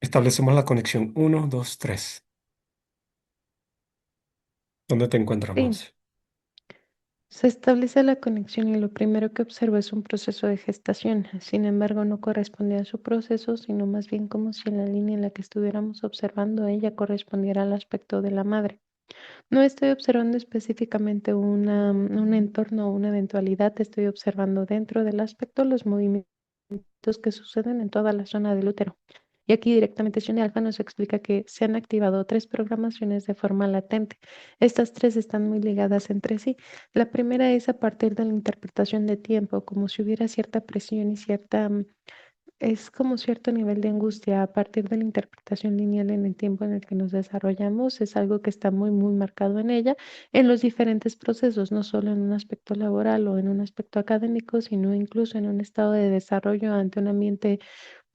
Establecemos la conexión uno, 2, 3. ¿Dónde te encuentras, Sí, Monse? se establece la conexión y lo primero que observo es un proceso de gestación. Sin embargo, no corresponde a su proceso, sino más bien como si en la línea en la que estuviéramos observando ella correspondiera al aspecto de la madre. No estoy observando específicamente un entorno o una eventualidad, estoy observando dentro del aspecto los movimientos que suceden en toda la zona del útero. Y aquí directamente Shoni Alfa nos explica que se han activado tres programaciones de forma latente. Estas tres están muy ligadas entre sí. La primera es a partir de la interpretación de tiempo, como si hubiera cierta presión y es como cierto nivel de angustia a partir de la interpretación lineal en el tiempo en el que nos desarrollamos. Es algo que está muy, muy marcado en ella, en los diferentes procesos, no solo en un aspecto laboral o en un aspecto académico, sino incluso en un estado de desarrollo ante un ambiente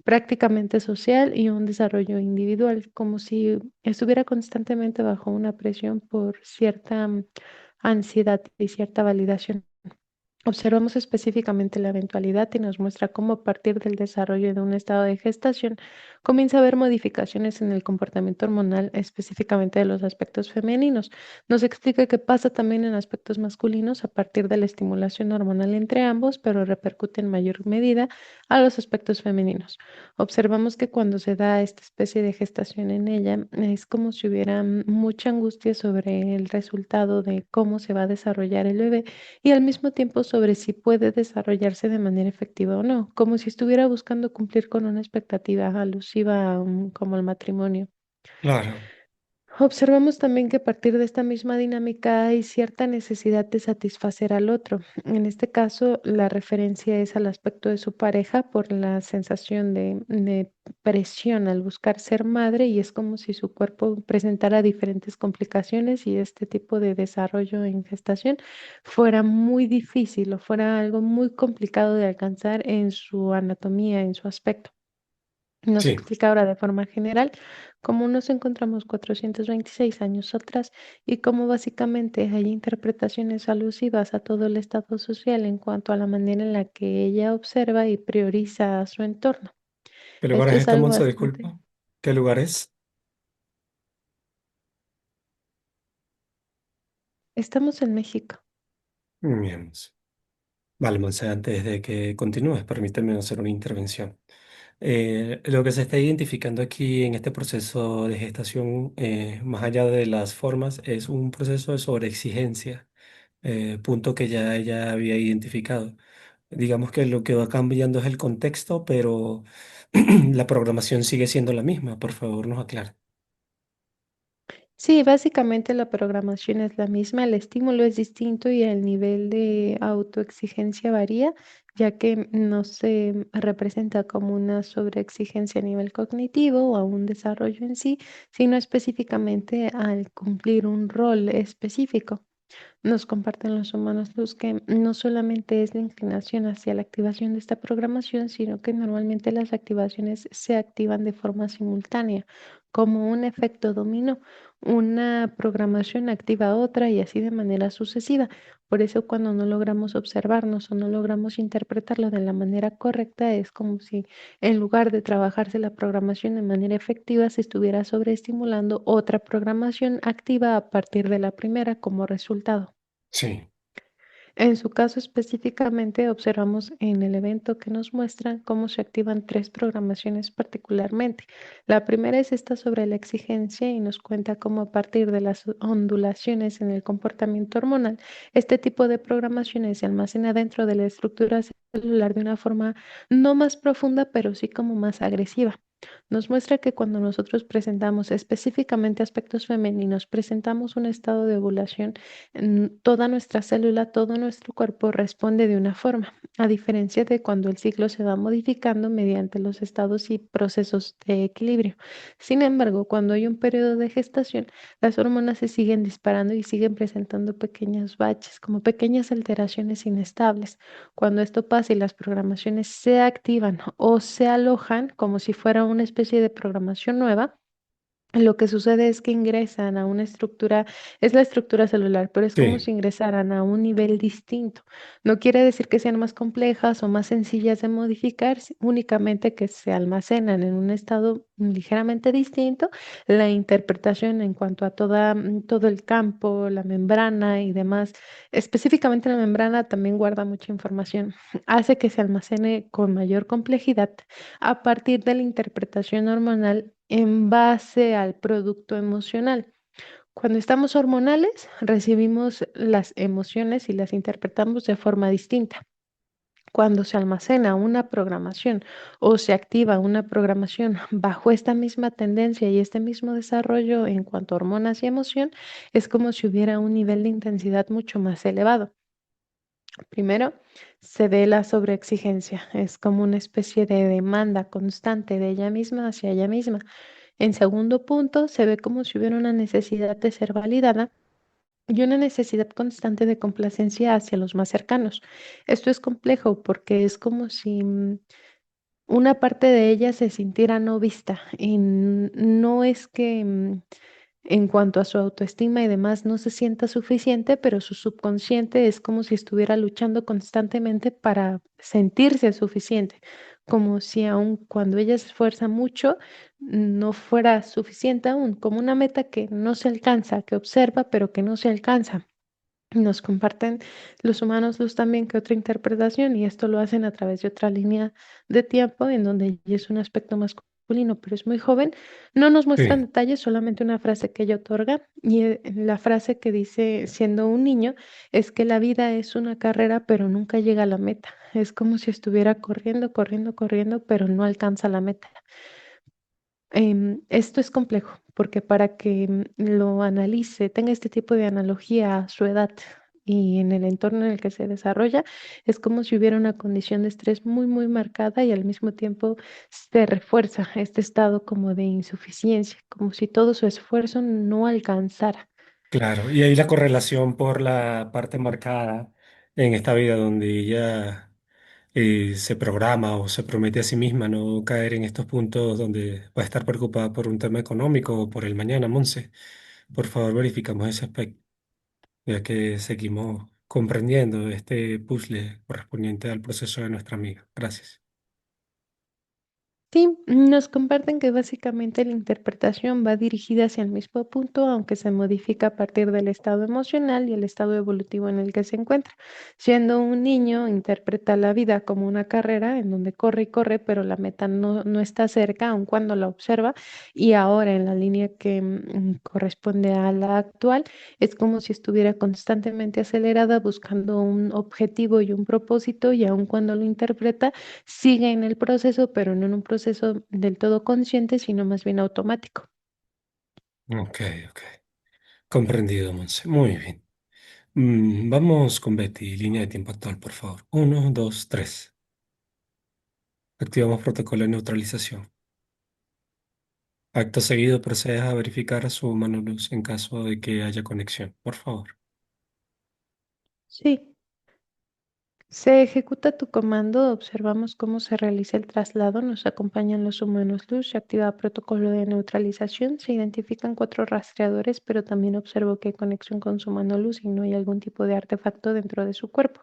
prácticamente social y un desarrollo individual, como si estuviera constantemente bajo una presión por cierta ansiedad y cierta validación. Observamos específicamente la eventualidad y nos muestra cómo a partir del desarrollo de un estado de gestación comienza a haber modificaciones en el comportamiento hormonal, específicamente de los aspectos femeninos. Nos explica que pasa también en aspectos masculinos a partir de la estimulación hormonal entre ambos, pero repercute en mayor medida a los aspectos femeninos. Observamos que cuando se da esta especie de gestación en ella, es como si hubiera mucha angustia sobre el resultado de cómo se va a desarrollar el bebé y al mismo tiempo sobre si puede desarrollarse de manera efectiva o no, como si estuviera buscando cumplir con una expectativa alusiva a como el matrimonio. Claro, Observamos también que a partir de esta misma dinámica hay cierta necesidad de satisfacer al otro. En este caso, la referencia es al aspecto de su pareja por la sensación de presión al buscar ser madre y es como si su cuerpo presentara diferentes complicaciones y este tipo de desarrollo en gestación fuera muy difícil o fuera algo muy complicado de alcanzar en su anatomía, en su aspecto. Nos sí, explica ahora de forma general cómo nos encontramos 426 años atrás y cómo básicamente hay interpretaciones alusivas a todo el estado social en cuanto a la manera en la que ella observa y prioriza a su entorno. ¿qué lugar Esto es es este, algo Monse? bastante. Disculpa. ¿Qué lugar es? Estamos en México. Bien, Monse. Vale, Monse, antes de que continúes, permíteme hacer una intervención. Lo que se está identificando aquí en este proceso de gestación, más allá de las formas, es un proceso de sobreexigencia, punto que ya ella había identificado. Digamos que lo que va cambiando es el contexto, pero la programación sigue siendo la misma. Por favor, nos aclara. Sí, básicamente la programación es la misma, el estímulo es distinto y el nivel de autoexigencia varía, ya que no se representa como una sobreexigencia a nivel cognitivo o a un desarrollo en sí, sino específicamente al cumplir un rol específico. Nos comparten los humanos luz que no solamente es la inclinación hacia la activación de esta programación, sino que normalmente las activaciones se activan de forma simultánea, como un efecto dominó. Una programación activa otra y así de manera sucesiva. Por eso cuando no logramos observarnos o no logramos interpretarlo de la manera correcta, es como si en lugar de trabajarse la programación de manera efectiva, se estuviera sobreestimulando otra programación activa a partir de la primera como resultado. Sí, En su caso específicamente, observamos en el evento que nos muestra cómo se activan tres programaciones particularmente. La primera es esta sobre la exigencia y nos cuenta cómo a partir de las ondulaciones en el comportamiento hormonal, este tipo de programaciones se almacena dentro de la estructura celular de una forma no más profunda, pero sí como más agresiva. Nos muestra que cuando nosotros presentamos específicamente aspectos femeninos, presentamos un estado de ovulación, toda nuestra célula, todo nuestro cuerpo responde de una forma, a diferencia de cuando el ciclo se va modificando mediante los estados y procesos de equilibrio. Sin embargo, cuando hay un periodo de gestación, las hormonas se siguen disparando y siguen presentando pequeños baches, como pequeñas alteraciones inestables. Cuando esto pasa y las programaciones se activan o se alojan como si fuera una especie de programación nueva, Lo que sucede es que ingresan a una estructura, es la estructura celular, pero es como Sí, si ingresaran a un nivel distinto. No quiere decir que sean más complejas o más sencillas de modificar, únicamente que se almacenan en un estado ligeramente distinto. La interpretación en cuanto a todo el campo, la membrana y demás, específicamente la membrana también guarda mucha información, hace que se almacene con mayor complejidad a partir de la interpretación hormonal en base al producto emocional. Cuando estamos hormonales, recibimos las emociones y las interpretamos de forma distinta. Cuando se almacena una programación o se activa una programación bajo esta misma tendencia y este mismo desarrollo en cuanto a hormonas y emoción, es como si hubiera un nivel de intensidad mucho más elevado. Primero, se ve la sobreexigencia, es como una especie de demanda constante de ella misma hacia ella misma. En segundo punto, se ve como si hubiera una necesidad de ser validada y una necesidad constante de complacencia hacia los más cercanos. Esto es complejo porque es como si una parte de ella se sintiera no vista y no es que en cuanto a su autoestima y demás no se sienta suficiente, pero su subconsciente es como si estuviera luchando constantemente para sentirse suficiente, como si aun cuando ella se esfuerza mucho no fuera suficiente aún, como una meta que no se alcanza, que observa, pero que no se alcanza. Nos comparten los humanos luz también que otra interpretación y esto lo hacen a través de otra línea de tiempo en donde ella es un aspecto masculino, pero es muy joven. No nos muestran sí. detalles, solamente una frase que ella otorga y la frase que dice siendo un niño es que la vida es una carrera pero nunca llega a la meta. Es como si estuviera corriendo, corriendo, corriendo, pero no alcanza la meta. Esto es complejo porque para que lo analice, tenga este tipo de analogía a su edad y en el entorno en el que se desarrolla, es como si hubiera una condición de estrés muy, muy marcada y al mismo tiempo se refuerza este estado como de insuficiencia, como si todo su esfuerzo no alcanzara. Claro, y ahí la correlación por la parte marcada en esta vida donde ella se programa o se promete a sí misma no caer en estos puntos donde va a estar preocupada por un tema económico o por el mañana, Monse. Por favor, verificamos ese aspecto, ya que seguimos comprendiendo este puzzle correspondiente al proceso de nuestra amiga. Gracias. Sí, nos comparten que básicamente la interpretación va dirigida hacia el mismo punto, aunque se modifica a partir del estado emocional y el estado evolutivo en el que se encuentra. Siendo un niño, interpreta la vida como una carrera en donde corre y corre, pero la meta no está cerca, aun cuando la observa. Y ahora en la línea que corresponde a la actual, es como si estuviera constantemente acelerada buscando un objetivo y un propósito, y aun cuando lo interpreta, sigue en el proceso, pero no en un proceso del todo consciente, sino más bien automático. Ok, ok. Comprendido, Monse. Muy bien. Vamos con Betty, línea de tiempo actual, por favor. Uno, dos, tres. Activamos protocolo de neutralización. Acto seguido, procedes a verificar su mano luz en caso de que haya conexión, por favor. Sí, se ejecuta tu comando, observamos cómo se realiza el traslado, nos acompañan los humanos luz, se activa protocolo de neutralización, se identifican cuatro rastreadores, pero también observo que hay conexión con su mano luz y no hay algún tipo de artefacto dentro de su cuerpo.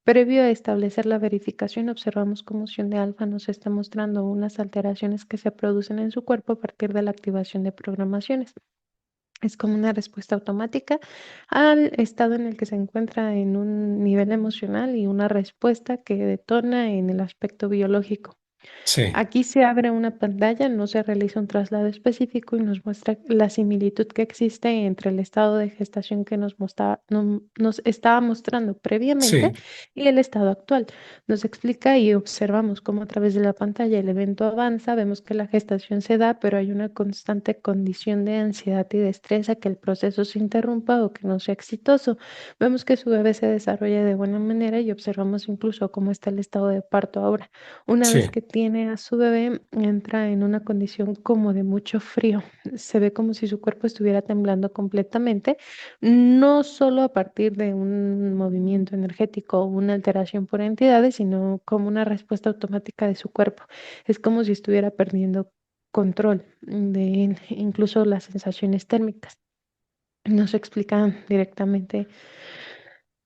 Previo a establecer la verificación, observamos cómo Sion de alfa nos está mostrando unas alteraciones que se producen en su cuerpo a partir de la activación de programaciones. Es como una respuesta automática al estado en el que se encuentra en un nivel emocional y una respuesta que detona en el aspecto biológico. Sí, Aquí se abre una pantalla, no se realiza un traslado específico y nos muestra la similitud que existe entre el estado de gestación que nos estaba mostrando previamente sí, y el estado actual. Nos explica y observamos cómo a través de la pantalla el evento avanza, vemos que la gestación se da, pero hay una constante condición de ansiedad y de estrés a que el proceso se interrumpa o que no sea exitoso. Vemos que su bebé se desarrolla de buena manera y observamos incluso cómo está el estado de parto ahora. Una vez sí, que tiene a su bebé, entra en una condición como de mucho frío. Se ve como si su cuerpo estuviera temblando completamente, no solo a partir de un movimiento energético o una alteración por entidades, sino como una respuesta automática de su cuerpo. Es como si estuviera perdiendo control de incluso las sensaciones térmicas. Nos explican directamente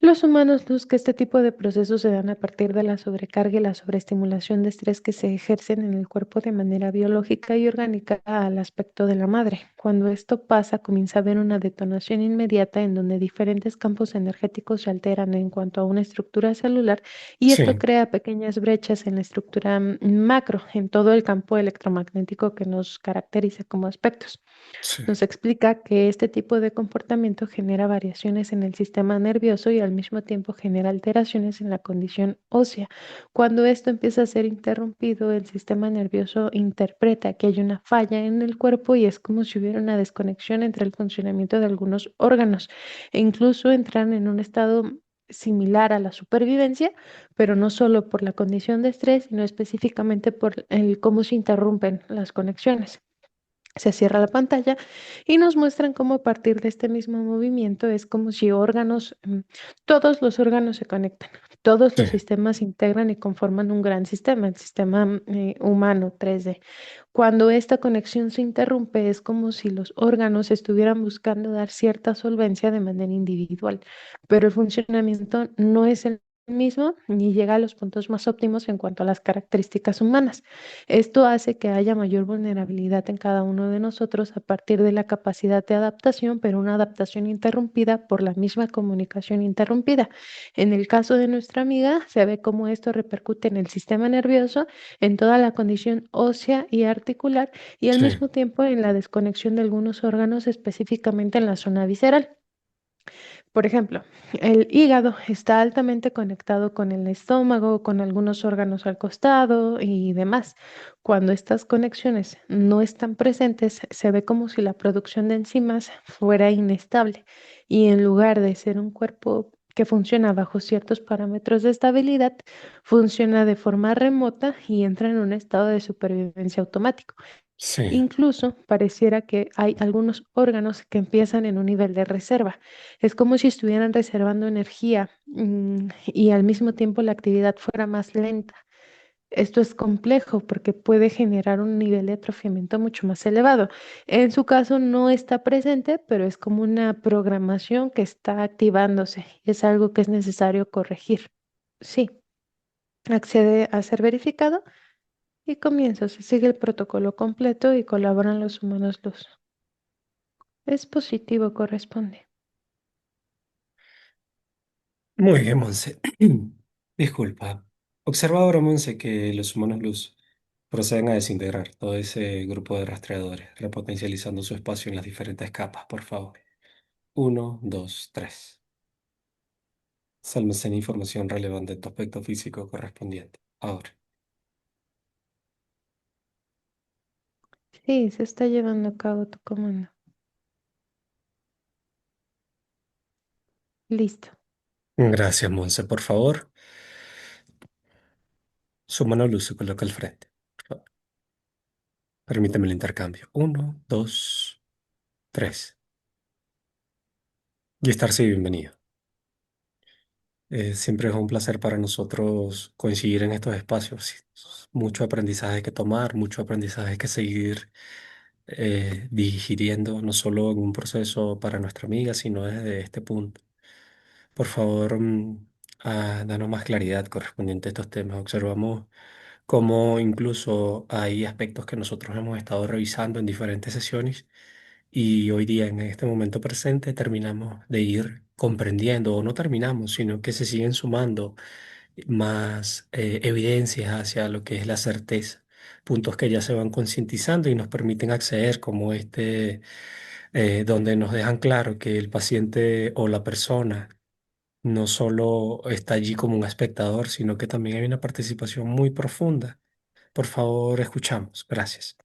los humanos luz que este tipo de procesos se dan a partir de la sobrecarga y la sobreestimulación de estrés que se ejercen en el cuerpo de manera biológica y orgánica al aspecto de la madre. Cuando esto pasa, comienza a haber una detonación inmediata en donde diferentes campos energéticos se alteran en cuanto a una estructura celular y esto Sí, crea pequeñas brechas en la estructura macro, en todo el campo electromagnético que nos caracteriza como aspectos. sí, Nos explica que este tipo de comportamiento genera variaciones en el sistema nervioso y al mismo tiempo genera alteraciones en la condición ósea. Cuando esto empieza a ser interrumpido, el sistema nervioso interpreta que hay una falla en el cuerpo y es como si hubiera una desconexión entre el funcionamiento de algunos órganos e incluso entran en un estado similar a la supervivencia, pero no solo por la condición de estrés, sino específicamente por el cómo se interrumpen las conexiones. Se cierra la pantalla y nos muestran cómo a partir de este mismo movimiento es como si órganos, todos los órganos se conectan, todos sí, los sistemas se integran y conforman un gran sistema, el sistema humano 3D. Cuando esta conexión se interrumpe es como si los órganos estuvieran buscando dar cierta solvencia de manera individual, pero el funcionamiento no es el mismo ni llega a los puntos más óptimos en cuanto a las características humanas. Esto hace que haya mayor vulnerabilidad en cada uno de nosotros a partir de la capacidad de adaptación, pero una adaptación interrumpida por la misma comunicación interrumpida. En el caso de nuestra amiga, se ve cómo esto repercute en el sistema nervioso, en toda la condición ósea y articular y al sí, mismo tiempo en la desconexión de algunos órganos, específicamente en la zona visceral. Por ejemplo, el hígado está altamente conectado con el estómago, con algunos órganos al costado y demás. Cuando estas conexiones no están presentes, se ve como si la producción de enzimas fuera inestable y en lugar de ser un cuerpo que funciona bajo ciertos parámetros de estabilidad, funciona de forma remota y entra en un estado de supervivencia automático. sí, Incluso pareciera que hay algunos órganos que empiezan en un nivel de reserva. Es como si estuvieran reservando energía, y al mismo tiempo la actividad fuera más lenta. Esto es complejo porque puede generar un nivel de atrofiamiento mucho más elevado. En su caso no está presente, pero es como una programación que está activándose. Es algo que es necesario corregir. Sí, accede a ser verificado y comienza. Se sigue el protocolo completo y colaboran los humanos luz. Es positivo, corresponde. muy bien, Monse. Disculpa. Observa ahora, Monse, que los humanos luz proceden a desintegrar todo ese grupo de rastreadores, repotencializando su espacio en las diferentes capas, por favor. Uno, dos, tres. Se almacena información relevante en tu aspecto físico correspondiente. Ahora. Sí, se está llevando a cabo tu comando. Listo. Gracias, Monse. Por favor, su mano luz se coloca al frente. Por favor. Permíteme el intercambio. Uno, dos, tres. Y estarse bienvenido. Siempre es un placer para nosotros coincidir en estos espacios. Mucho aprendizaje que tomar, mucho aprendizaje que seguir digiriendo, no solo en un proceso para nuestra amiga, sino desde este punto. Por favor, danos más claridad correspondiente a estos temas. Observamos cómo incluso hay aspectos que nosotros hemos estado revisando en diferentes sesiones y hoy día, en este momento presente, terminamos de ir comprendiendo, o no terminamos, sino que se siguen sumando más evidencias hacia lo que es la certeza, puntos que ya se van concientizando y nos permiten acceder como donde nos dejan claro que el paciente o la persona no solo está allí como un espectador, sino que también hay una participación muy profunda. Por favor, escuchamos. Gracias.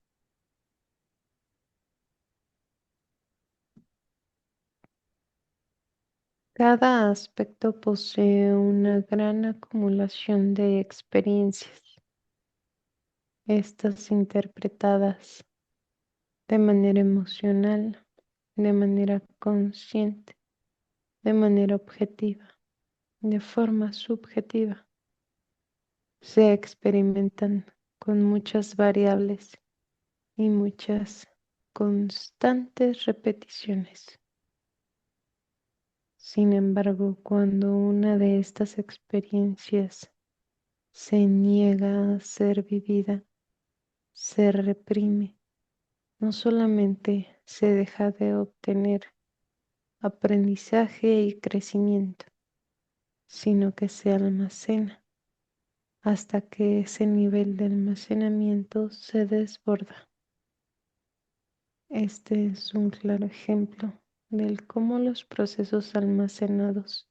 Cada aspecto posee una gran acumulación de experiencias, estas interpretadas de manera emocional, de manera consciente, de manera objetiva, de forma subjetiva. Se experimentan con muchas variables y muchas constantes repeticiones. Sin embargo, cuando una de estas experiencias se niega a ser vivida, se reprime, no solamente se deja de obtener aprendizaje y crecimiento, sino que se almacena hasta que ese nivel de almacenamiento se desborda. Este es un claro ejemplo del cómo los procesos almacenados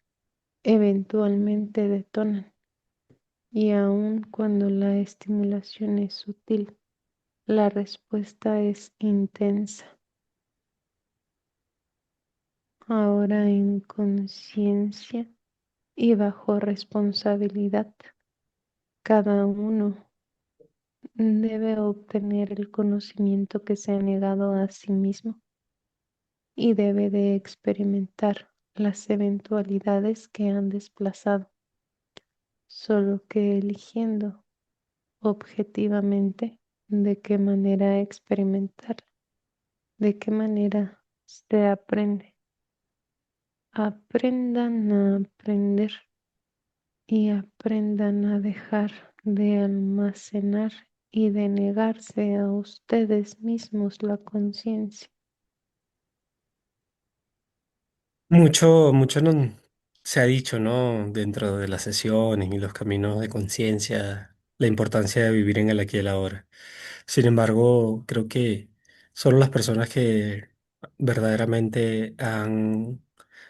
eventualmente detonan y aun cuando la estimulación es sutil, la respuesta es intensa. Ahora en conciencia y bajo responsabilidad, cada uno debe obtener el conocimiento que se ha negado a sí mismo y debe de experimentar las eventualidades que han desplazado, solo que eligiendo objetivamente de qué manera experimentar, de qué manera se aprende. Aprendan a aprender y aprendan a dejar de almacenar y de negarse a ustedes mismos la conciencia. Mucho se ha dicho, ¿no? Dentro de las sesiones y los caminos de conciencia, la importancia de vivir en el aquí y el ahora. Sin embargo, creo que solo las personas que verdaderamente han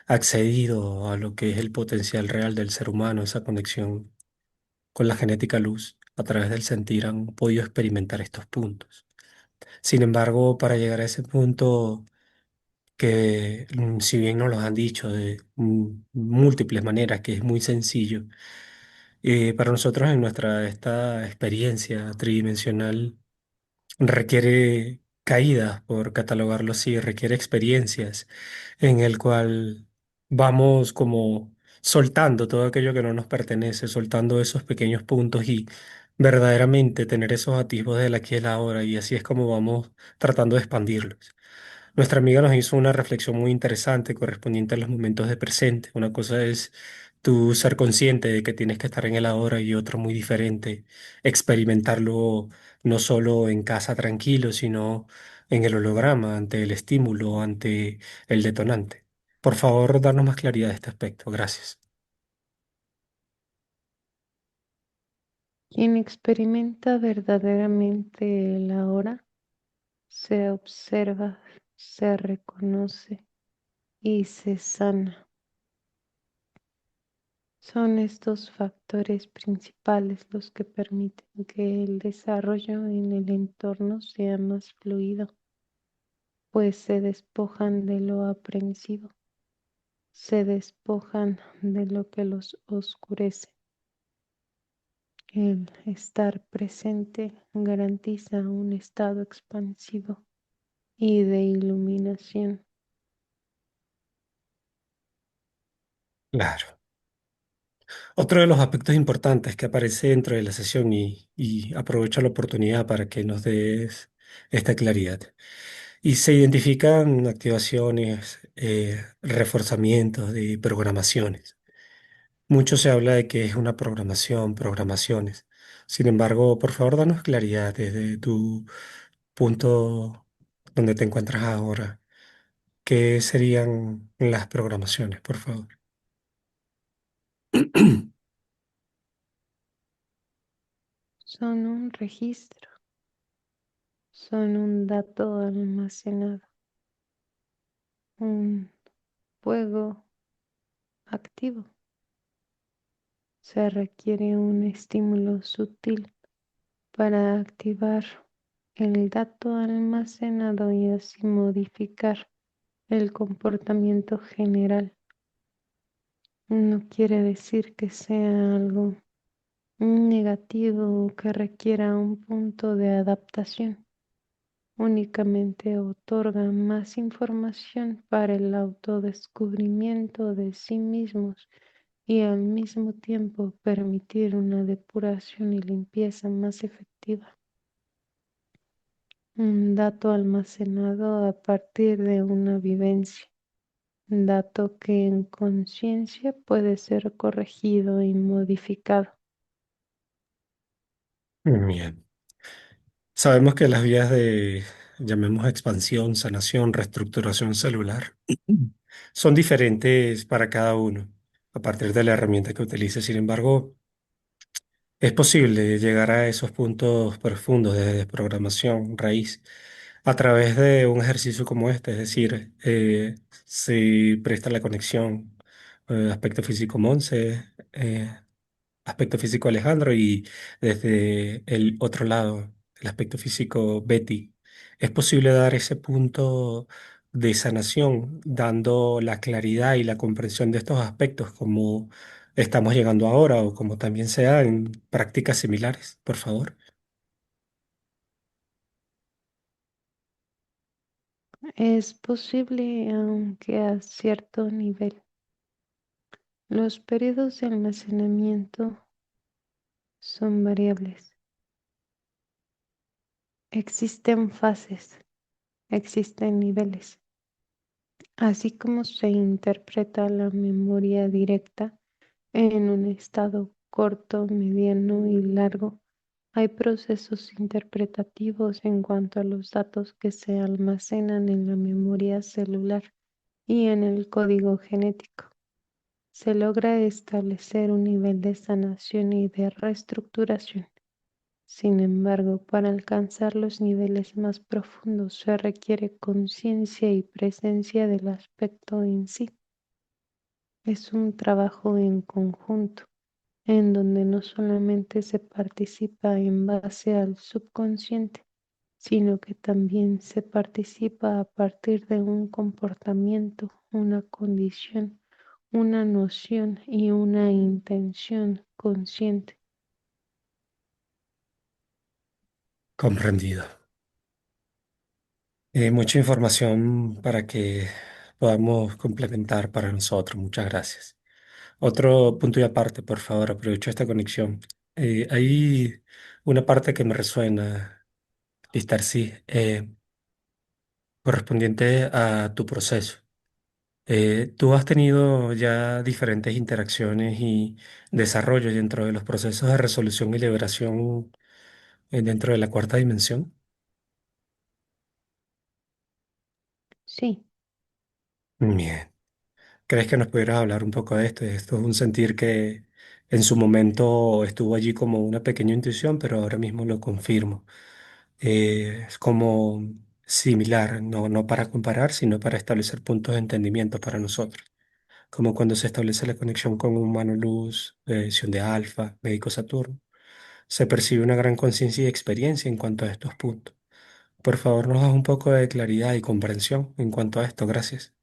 accedido a lo que es el potencial real del ser humano, esa conexión con la genética luz, a través del sentir, han podido experimentar estos puntos. Sin embargo, para llegar a ese punto que, si bien nos los han dicho de múltiples maneras, que es muy sencillo, para nosotros en nuestra esta experiencia tridimensional requiere caídas, por catalogarlo así, requiere experiencias en el cual vamos como soltando todo aquello que no nos pertenece, soltando esos pequeños puntos y verdaderamente tener esos atisbos del aquí y el ahora, y así es como vamos tratando de expandirlos. Nuestra amiga nos hizo una reflexión muy interesante correspondiente a los momentos de presente. Una cosa es tú ser consciente de que tienes que estar en el ahora y otro muy diferente, experimentarlo no solo en casa tranquilo, sino en el holograma, ante el estímulo, ante el detonante. Por favor, darnos más claridad de este aspecto. Gracias. Quien experimenta verdaderamente el ahora se observa, se reconoce y se sana. Son estos factores principales los que permiten que el desarrollo en el entorno sea más fluido, pues se despojan de lo aprensivo, se despojan de lo que los oscurece. El estar presente garantiza un estado expansivo y de iluminación. Claro. Otro de los aspectos importantes que aparece dentro de la sesión y aprovecho la oportunidad para que nos des esta claridad. Y se identifican activaciones, reforzamientos de programaciones. Mucho se habla de que es una programación, programaciones. Sin embargo, por favor, danos claridad desde tu punto donde te encuentras ahora. ¿Qué serían las programaciones, por favor? Son un registro, son un dato almacenado, un fuego activo. Se requiere un estímulo sutil para activar el dato almacenado y así modificar el comportamiento general. No quiere decir que sea algo negativo o que requiera un punto de adaptación. Únicamente otorga más información para el autodescubrimiento de sí mismos y al mismo tiempo permitir una depuración y limpieza más efectiva. Un dato almacenado a partir de una vivencia, dato que en conciencia puede ser corregido y modificado. Bien. Sabemos que las vías de, llamemos expansión, sanación, reestructuración celular, son diferentes para cada uno, a partir de la herramienta que utilice. Sin embargo, es posible llegar a esos puntos profundos de desprogramación raíz a través de un ejercicio como este, es decir, si presta la conexión aspecto físico Monse, aspecto físico Alejandro y desde el otro lado, el aspecto físico Betty. Es posible dar ese punto de sanación, dando la claridad y la comprensión de estos aspectos como estamos llegando ahora o como también sea en prácticas similares, por favor. Es posible, aunque a cierto nivel. Los periodos de almacenamiento son variables. Existen fases, existen niveles. Así como se interpreta la memoria directa en un estado corto, mediano y largo, hay procesos interpretativos en cuanto a los datos que se almacenan en la memoria celular y en el código genético. Se logra establecer un nivel de sanación y de reestructuración. Sin embargo, para alcanzar los niveles más profundos se requiere conciencia y presencia del aspecto en sí. Es un trabajo en conjunto, en donde no solamente se participa en base al subconsciente, sino que también se participa a partir de un comportamiento, una condición, una noción y una intención consciente. Comprendido. Mucha información para que podamos complementar para nosotros. Muchas gracias. Otro punto y aparte, por favor, aprovecho esta conexión. Hay una parte que me resuena, Listar, sí, correspondiente a tu proceso. Tú has tenido ya diferentes interacciones y desarrollo dentro de los procesos de resolución y liberación dentro de la cuarta dimensión. Sí, Bien. ¿Crees que nos pudieras hablar un poco de esto? Esto es un sentir que en su momento estuvo allí como una pequeña intuición, pero ahora mismo lo confirmo. Es como similar, no para comparar, sino para establecer puntos de entendimiento para nosotros. Como cuando se establece la conexión con un humano luz, edición de Alfa, médico Saturno. Se percibe una gran conciencia y experiencia en cuanto a estos puntos. Por favor, nos das un poco de claridad y comprensión en cuanto a esto. Gracias.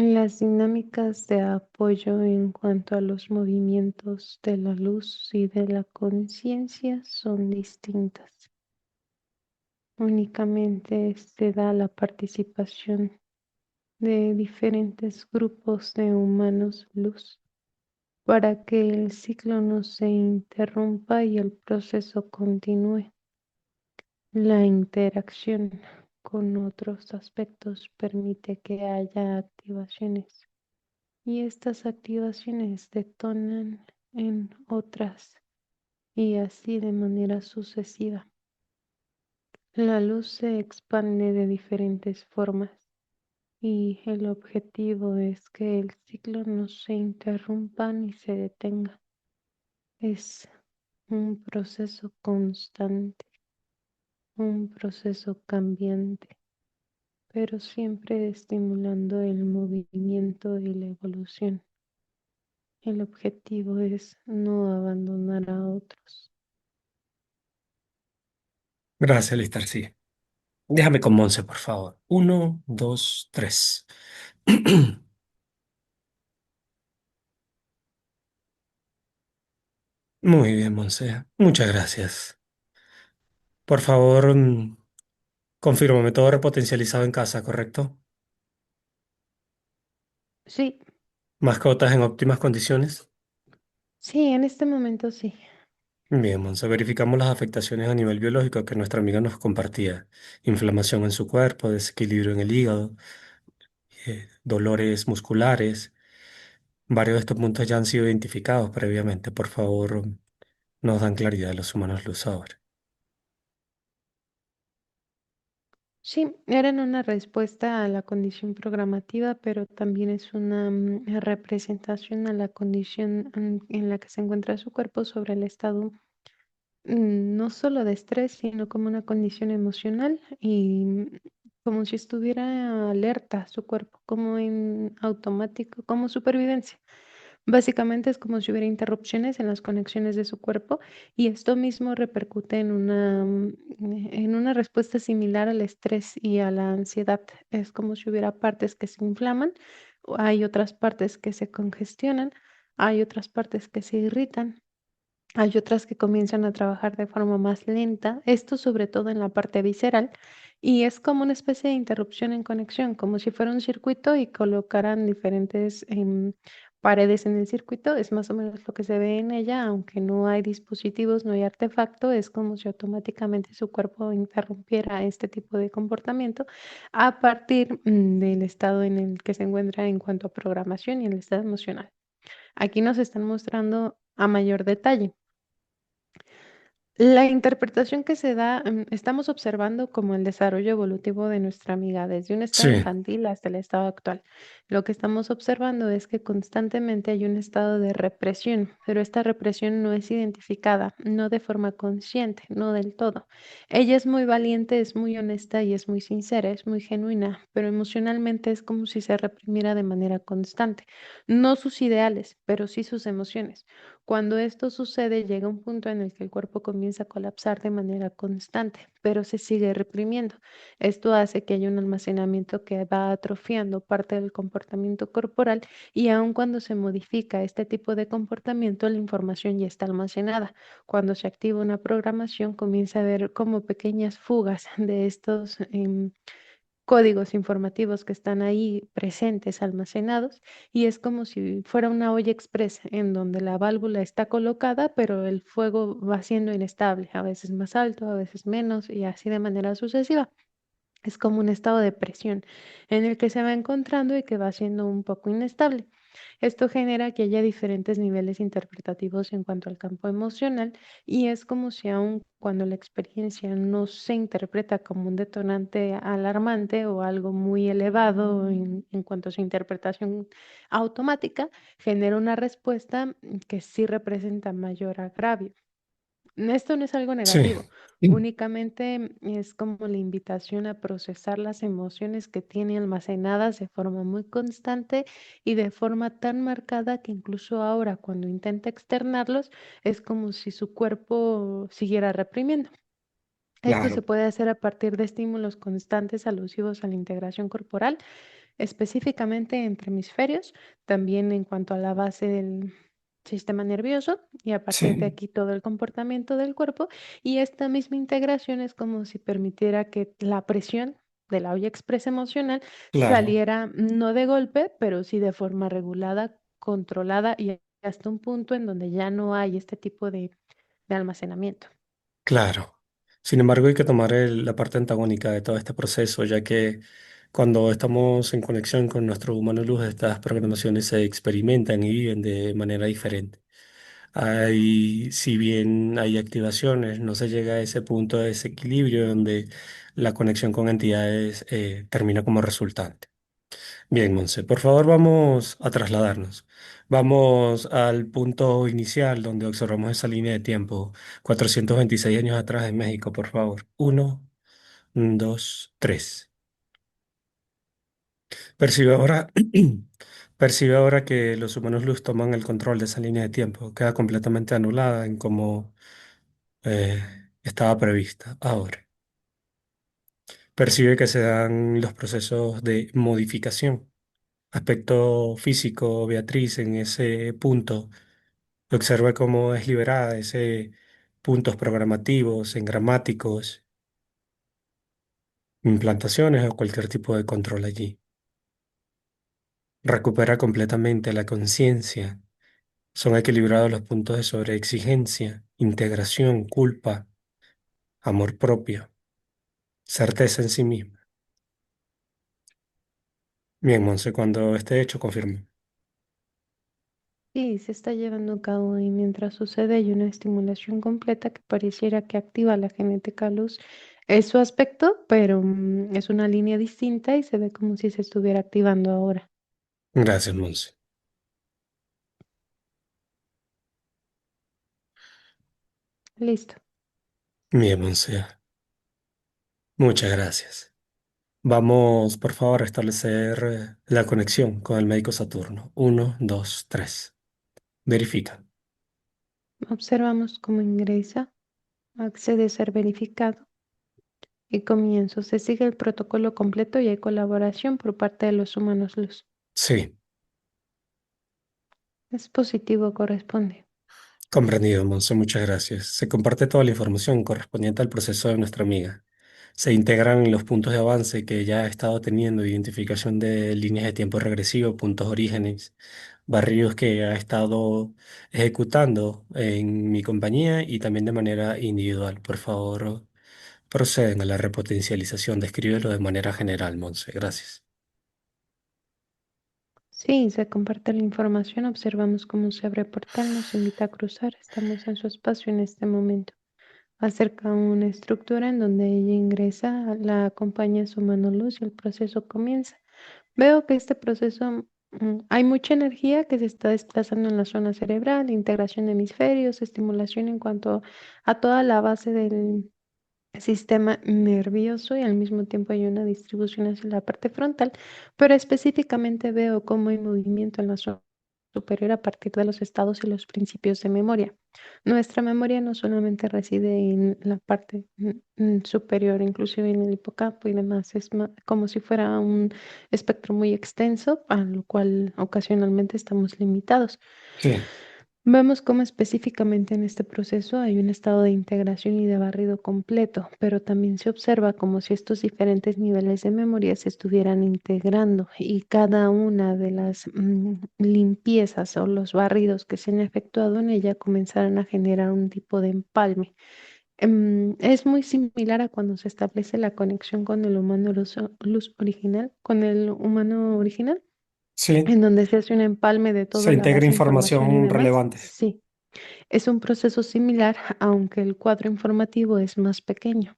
las dinámicas de apoyo en cuanto a los movimientos de la luz y de la conciencia son distintas. Únicamente se da la participación de diferentes grupos de humanos luz para que el ciclo no se interrumpa y el proceso continúe. La interacción con otros aspectos permite que haya activaciones y estas activaciones detonan en otras y así de manera sucesiva. La luz se expande de diferentes formas y el objetivo es que el ciclo no se interrumpa ni se detenga. Es un proceso constante, un proceso cambiante, pero siempre estimulando el movimiento y la evolución. El objetivo es no abandonar a otros. Gracias, Listar, sí. Déjame con Monse, por favor. Uno, dos, tres. Muy bien, Monse. Muchas gracias. Por favor, confírmame todo repotencializado en casa, ¿correcto? Sí, Mascotas en óptimas condiciones. sí, en este momento sí. Bien, Monse, verificamos las afectaciones a nivel biológico que nuestra amiga nos compartía. Inflamación en su cuerpo, desequilibrio en el hígado, dolores musculares. Varios de estos puntos ya han sido identificados previamente. Por favor, nos dan claridad a los humanos luz ahora. Sí, eran una respuesta a la condición programativa, pero también es una representación a la condición en la que se encuentra su cuerpo sobre el estado no solo de estrés, sino como una condición emocional y como si estuviera alerta su cuerpo, como en automático, como supervivencia. Básicamente es como si hubiera interrupciones en las conexiones de su cuerpo y esto mismo repercute en una respuesta similar al estrés y a la ansiedad. Es como si hubiera partes que se inflaman, hay otras partes que se congestionan, hay otras partes que se irritan. Hay otras que comienzan a trabajar de forma más lenta, esto sobre todo en la parte visceral, y es como una especie de interrupción en conexión, como si fuera un circuito y colocaran diferentes paredes en el circuito, es más o menos lo que se ve en ella, aunque no hay dispositivos, no hay artefacto, es como si automáticamente su cuerpo interrumpiera este tipo de comportamiento a partir del estado en el que se encuentra en cuanto a programación y el estado emocional. Aquí nos están mostrando a mayor detalle. La interpretación que se da, estamos observando como el desarrollo evolutivo de nuestra amiga, desde un estado Sí, infantil hasta el estado actual. Lo que estamos observando es que constantemente hay un estado de represión, pero esta represión no es identificada, no de forma consciente, no del todo. Ella es muy valiente, es muy honesta y es muy sincera, es muy genuina, pero emocionalmente es como si se reprimiera de manera constante. No sus ideales, pero sí sus emociones. Cuando esto sucede, llega un punto en el que el cuerpo comienza a colapsar de manera constante, pero se sigue reprimiendo. Esto hace que haya un almacenamiento que va atrofiando parte del comportamiento corporal y aun cuando se modifica este tipo de comportamiento, la información ya está almacenada. Cuando se activa una programación, comienza a haber como pequeñas fugas de estos códigos informativos que están ahí presentes, almacenados, y es como si fuera una olla express en donde la válvula está colocada, pero el fuego va siendo inestable, a veces más alto, a veces menos, y así de manera sucesiva. Es como un estado de presión en el que se va encontrando y que va siendo un poco inestable. Esto genera que haya diferentes niveles interpretativos en cuanto al campo emocional y es como si aun cuando la experiencia no se interpreta como un detonante alarmante o algo muy elevado en cuanto a su interpretación automática, genera una respuesta que sí representa mayor agravio. Esto no es algo sí. negativo, únicamente es como la invitación a procesar las emociones que tiene almacenadas de forma muy constante y de forma tan marcada que incluso ahora cuando intenta externarlos es como si su cuerpo siguiera reprimiendo. Esto se Claro, puede hacer a partir de estímulos constantes alusivos a la integración corporal específicamente entre hemisferios, también en cuanto a la base del sistema nervioso y a partir de sí, aquí todo el comportamiento del cuerpo. Y esta misma integración es como si permitiera que la presión de la olla expresa emocional claro, saliera no de golpe, pero sí de forma regulada, controlada y hasta un punto en donde ya no hay este tipo de almacenamiento. claro. Sin embargo, hay que tomar la parte antagónica de todo este proceso, ya que cuando estamos en conexión con nuestro humano luz, estas programaciones se experimentan y viven de manera diferente. Hay, si bien hay activaciones, no se llega a ese punto de desequilibrio donde la conexión con entidades termina como resultante. Bien, Monse, por favor vamos a trasladarnos. Vamos al punto inicial donde observamos esa línea de tiempo, 426 años atrás en México, por favor. Uno, dos, tres. Percibe ahora, percibe ahora que los humanos luz toman el control de esa línea de tiempo. Queda completamente anulada en cómo eh, estaba prevista ahora. Percibe que se dan los procesos de modificación. Aspecto físico, Beatriz, en ese punto. Observa cómo es liberada de ese puntos programativos, engramáticos, implantaciones o cualquier tipo de control allí. Recupera completamente la conciencia, Son equilibrados los puntos de sobreexigencia, integración, culpa, amor propio, certeza en sí misma. Bien, Monse, cuando esté hecho, confirme. Sí, se está llevando a cabo y mientras sucede hay una estimulación completa que pareciera que activa la genética luz. Es su aspecto, pero es una línea distinta y se ve como si se estuviera activando ahora. Gracias, Monse. Listo. Bien, Monse. Muchas gracias. Vamos, por favor, a establecer la conexión con el médico Saturno. Uno, dos, tres. Verifica. Observamos cómo ingresa, accede a ser verificado y comienzo. Se sigue el protocolo completo y hay colaboración por parte de los humanos luz. Sí, Es positivo, corresponde. comprendido, Monse. Muchas gracias. Se comparte toda la información correspondiente al proceso de nuestra amiga. Se integran los puntos de avance que ya ha estado teniendo, identificación de líneas de tiempo regresivo, puntos orígenes, barridos que ha estado ejecutando en mi compañía y también de manera individual. Por favor, proceden a la repotencialización. Descríbelo de manera general, Monse. Gracias. Sí, se comparte la información, observamos cómo se abre portal, nos invita a cruzar, estamos en su espacio en este momento. Acerca una estructura en donde ella ingresa, la acompaña su mano luz y el proceso comienza. Veo que este proceso, hay mucha energía que se está desplazando en la zona cerebral, integración de hemisferios, estimulación en cuanto a toda la base del sistema nervioso y al mismo tiempo hay una distribución hacia la parte frontal, pero específicamente veo cómo hay movimiento en la zona superior a partir de los estados y los principios de memoria. Nuestra memoria no solamente reside en la parte superior, inclusive en el hipocampo y demás, es como si fuera un espectro muy extenso, a lo cual ocasionalmente estamos limitados. Sí, Vemos cómo específicamente en este proceso hay un estado de integración y de barrido completo, pero también se observa como si estos diferentes niveles de memoria se estuvieran integrando y cada una de las limpiezas o los barridos que se han efectuado en ella comenzaran a generar un tipo de empalme. Es muy similar a cuando se establece la conexión con el humano luz original, con el humano original sí. en donde se hace un empalme de Se toda la integra base de información y información demás. relevante. Sí, es un proceso similar, aunque el cuadro informativo es más pequeño.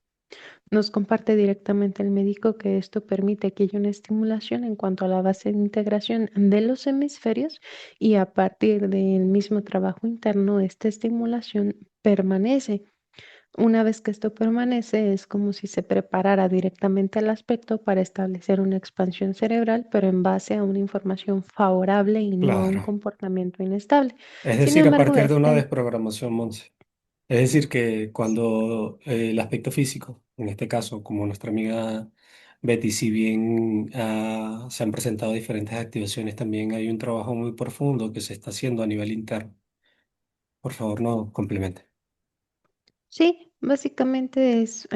Nos comparte directamente el médico que esto permite que haya una estimulación en cuanto a la base de integración de los hemisferios y a partir del mismo trabajo interno, esta estimulación permanece. Una vez que esto permanece, es como si se preparara directamente el aspecto para establecer una expansión cerebral, pero en base a una información favorable y no a un Claro. comportamiento inestable. Es Sin decir, a embargo, partir de una este, desprogramación, Monse. Es decir, que cuando el aspecto físico, en este caso, como nuestra amiga Betty, si bien se han presentado diferentes activaciones, también hay un trabajo muy profundo que se está haciendo a nivel interno. Por favor, no complemente. sí, básicamente es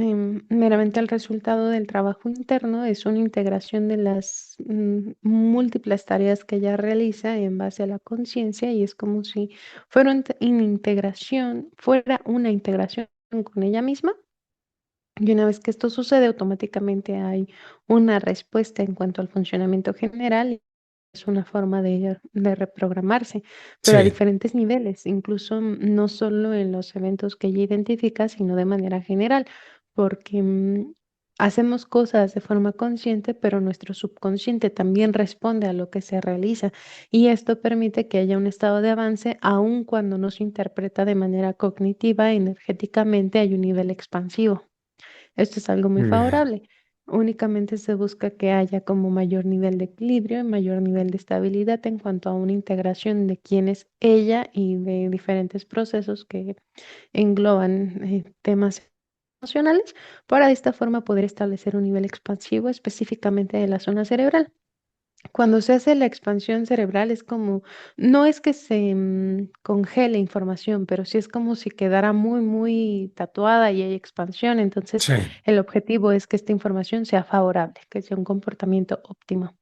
meramente el resultado del trabajo interno, es una integración de las múltiples tareas que ella realiza en base a la conciencia y es como si fuera una integración con ella misma. Y una vez que esto sucede, automáticamente hay una respuesta en cuanto al funcionamiento general. Es una forma de reprogramarse, pero a Sí, diferentes niveles, incluso no solo en los eventos que ella identifica, sino de manera general, porque hacemos cosas de forma consciente, pero nuestro subconsciente también responde a lo que se realiza y esto permite que haya un estado de avance, aun cuando no se interpreta de manera cognitiva, energéticamente hay un nivel expansivo. Esto es algo muy bien. favorable. Únicamente se busca que haya como mayor nivel de equilibrio y mayor nivel de estabilidad en cuanto a una integración de quién es ella y de diferentes procesos que engloban temas emocionales para de esta forma poder establecer un nivel expansivo específicamente de la zona cerebral. Cuando se hace la expansión cerebral es como, no es que se congele información, pero sí es como si quedara muy, muy tatuada y hay expansión. Entonces, Sí, el objetivo es que esta información sea favorable, que sea un comportamiento óptimo.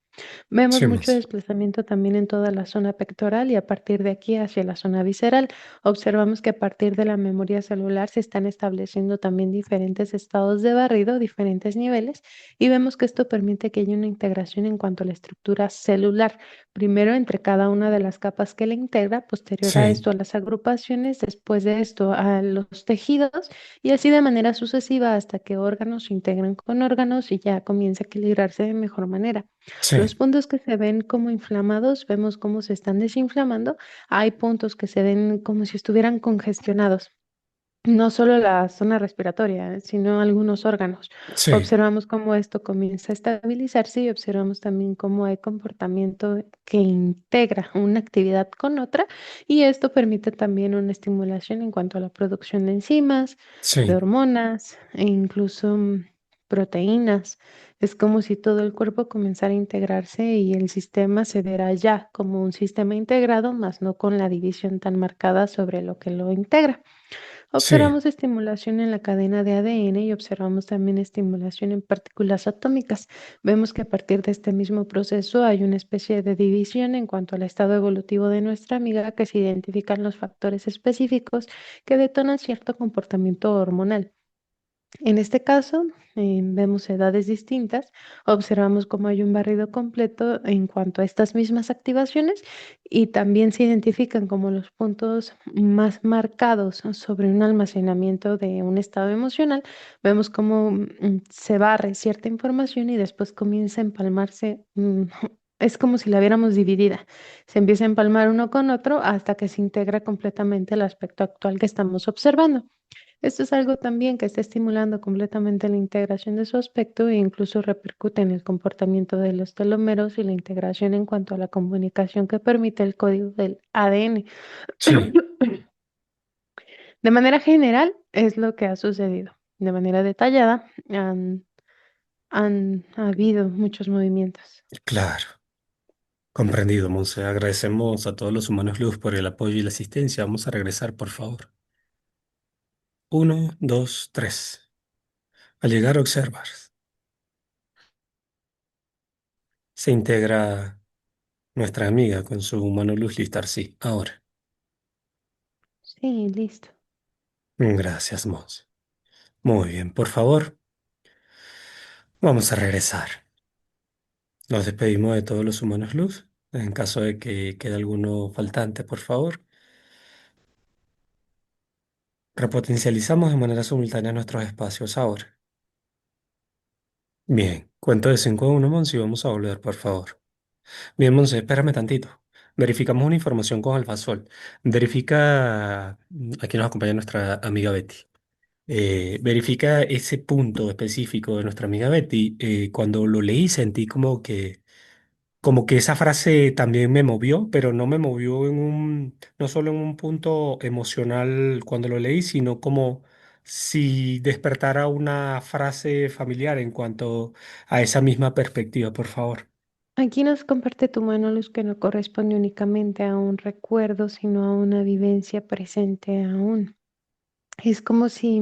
Vemos Sí, mucho Monse. desplazamiento también en toda la zona pectoral y a partir de aquí hacia la zona visceral. Observamos que a partir de la memoria celular se están estableciendo también diferentes estados de barrido, diferentes niveles, y vemos que esto permite que haya una integración en cuanto a la estructura celular. Primero entre cada una de las capas que la integra, posterior a Sí, esto a las agrupaciones, después de esto a los tejidos y así de manera sucesiva hasta que órganos se integran con órganos y ya comienza a equilibrarse de mejor manera. Los sí, puntos que se ven como inflamados, vemos cómo se están desinflamando. Hay puntos que se ven como si estuvieran congestionados. No solo la zona respiratoria, sino algunos órganos. sí, Observamos cómo esto comienza a estabilizarse y observamos también cómo hay comportamiento que integra una actividad con otra y esto permite también una estimulación en cuanto a la producción de enzimas, de sí, hormonas e incluso proteínas. Es como si todo el cuerpo comenzara a integrarse y el sistema se verá ya como un sistema integrado, más no con la división tan marcada sobre lo que lo integra. sí, Observamos estimulación en la cadena de ADN y observamos también estimulación en partículas atómicas. Vemos que a partir de este mismo proceso hay una especie de división en cuanto al estado evolutivo de nuestra amiga que se identifican los factores específicos que detonan cierto comportamiento hormonal. En este caso, vemos edades distintas, observamos cómo hay un barrido completo en cuanto a estas mismas activaciones y también se identifican como los puntos más marcados sobre un almacenamiento de un estado emocional. Vemos cómo se barre cierta información y después comienza a empalmarse. Es como si la viéramos dividida. Se empieza a empalmar uno con otro hasta que se integra completamente el aspecto actual que estamos observando. Esto es algo también que está estimulando completamente la integración de su aspecto e incluso repercute en el comportamiento de los telómeros y la integración en cuanto a la comunicación que permite el código del ADN. sí. De manera general, es lo que ha sucedido. De manera detallada, han habido muchos movimientos. Claro. Comprendido, Monse. Agradecemos a todos los humanos luz por el apoyo y la asistencia. Vamos a regresar, por favor. Uno, dos, tres. Al llegar, observas. Se integra nuestra amiga con su humano luz listar, sí. Ahora. Sí, listo. Gracias, Monse. Muy bien, por favor, vamos a regresar. Nos despedimos de todos los humanos luz. En caso de que quede alguno faltante, por favor, repotencializamos de manera simultánea nuestros espacios ahora. Bien, cuento de 5 a 1, Monse, y vamos a volver, por favor. Bien, Monse, espérame tantito. Verificamos una información con Alfasol. Verifica, aquí nos acompaña nuestra amiga Betty. Verifica ese punto específico de nuestra amiga Betty. Cuando lo leí sentí como que esa frase también me movió, pero no me movió no solo en un punto emocional cuando lo leí, sino como si despertara una frase familiar en cuanto a esa misma perspectiva, por favor. Aquí nos comparte tu mano luz que no corresponde únicamente a un recuerdo, sino a una vivencia presente aún. Es como si